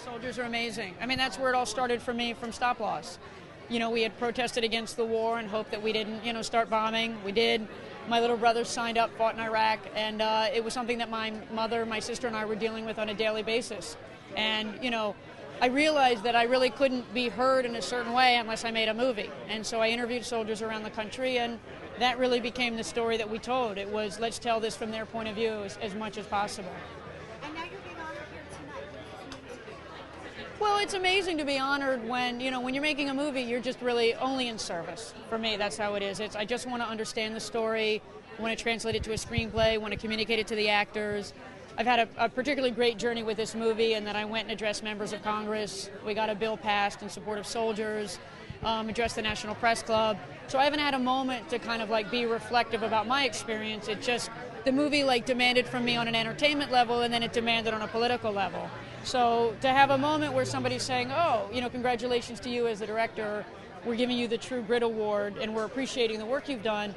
Soldiers are amazing. I mean, that's where it all started for me from Stop Loss. You know, we had protested against the war and hoped that we didn't, start bombing. We did. My little brother signed up, fought in Iraq, and it was something that my mother, my sister, and I were dealing with on a daily basis. And, I realized that I really couldn't be heard in a certain way unless I made a movie. And so I interviewed soldiers around the country, and that really became the story that we told. It was, let's tell this from their point of view as much as possible. And now you're being honored here tonight. Well, it's amazing to be honored when you're making a movie, you're just really only in service. For me, that's how it is. I just want to understand the story, want to translate it to a screenplay, want to communicate it to the actors. I've had a particularly great journey with this movie, and then I went and addressed members of Congress. We got a bill passed in support of soldiers, addressed the National Press Club. So I haven't had a moment to kind of be reflective about my experience. It just, the movie demanded from me on an entertainment level, and then it demanded on a political level. So to have a moment where somebody's saying, oh, congratulations to you as the director, we're giving you the True Grit Award, and we're appreciating the work you've done.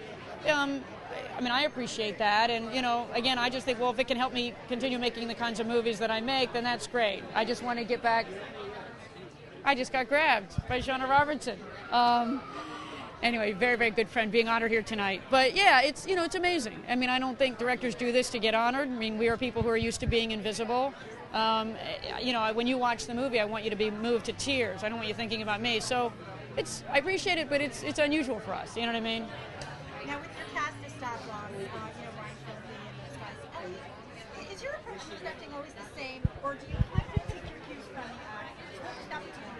I appreciate that, and again, I just think, well, if it can help me continue making the kinds of movies that I make, then that's great. I just want to get back. I just got grabbed by Shauna Robertson. Anyway, very, very good friend, being honored here tonight. But yeah, it's it's amazing. I don't think directors do this to get honored. We are people who are used to being invisible. When you watch the movie, I want you to be moved to tears. I don't want you thinking about me. So I appreciate it, but it's unusual for us. You know what I mean? Now with your cast of Stop Loss, Ryan Phillippe and those guys, is your approach to directing always the same, or do you kind of take your cues from that particular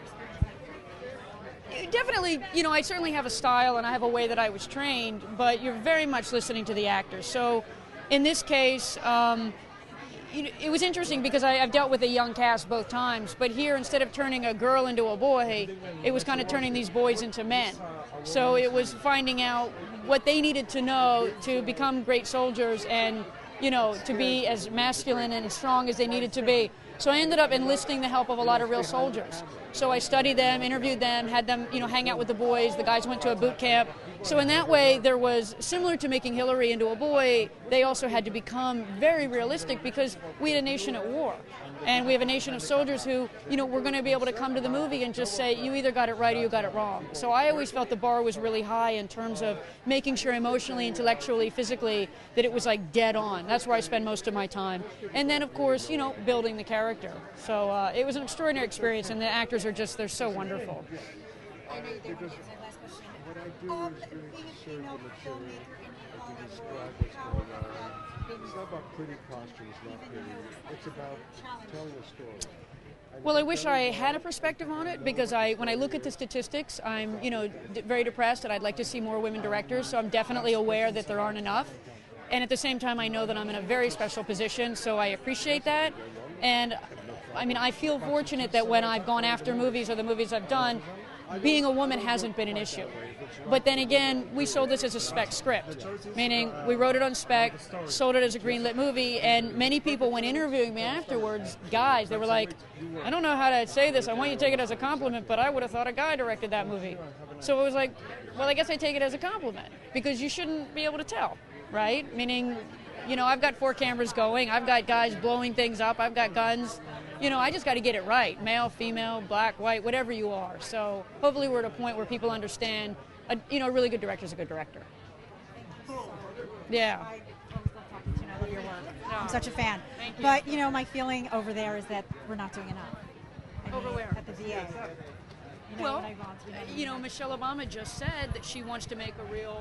experience? Definitely, I certainly have a style and I have a way that I was trained, but you're very much listening to the actors. So in this case, it was interesting because I've dealt with a young cast both times, but here, instead of turning a girl into a boy, it was kind of turning these boys into men. So it was finding out what they needed to know to become great soldiers and, to be as masculine and strong as they needed to be. So I ended up enlisting the help of a lot of real soldiers. So I studied them, interviewed them, had them, hang out with the boys. The guys went to a boot camp. So in that way, there was, similar to making Hillary into a boy, they also had to become very realistic because we had a nation at war. And we have a nation of soldiers who, we're going to be able to come to the movie and just say, you either got it right or you got it wrong. So I always felt the bar was really high in terms of making sure emotionally, intellectually, physically, that it was dead on. That's where I spend most of my time. And then, of course, building the character. So it was an extraordinary experience, and the actors are just, they're so wonderful. I know you did. Last question. Being a female filmmaker in Hollywood, it's not about pretty costumes, not pretty. It's about telling a story. Well, I wish I had a perspective on it because when I look at the statistics, I'm, very depressed, and I'd like to see more women directors. So I'm definitely aware that there aren't enough. And at the same time, I know that I'm in a very special position, so I appreciate that. And I feel fortunate that when I've gone after movies or the movies I've done, being a woman hasn't been an issue. But then again, we sold this as a spec script, meaning we wrote it on spec, sold it as a greenlit movie, and many people, when interviewing me afterwards, guys, they were like, I don't know how to say this, I want you to take it as a compliment, but I would have thought a guy directed that movie. So it was like, well, I guess I take it as a compliment, because you shouldn't be able to tell, right? Meaning, I've got 4 cameras going, I've got guys blowing things up, I've got guns. I just got to get it right. Male, female, black, white, whatever you are. So hopefully we're at a point where people understand, a really good director is a good director. Cool. Yeah. I always love talking to you, and I love your work. No. I'm such a fan. Thank you. But, my feeling over there is that we're not doing enough. Over where? At the VA. Well, when I've gone through that. Michelle Obama just said that she wants to make a real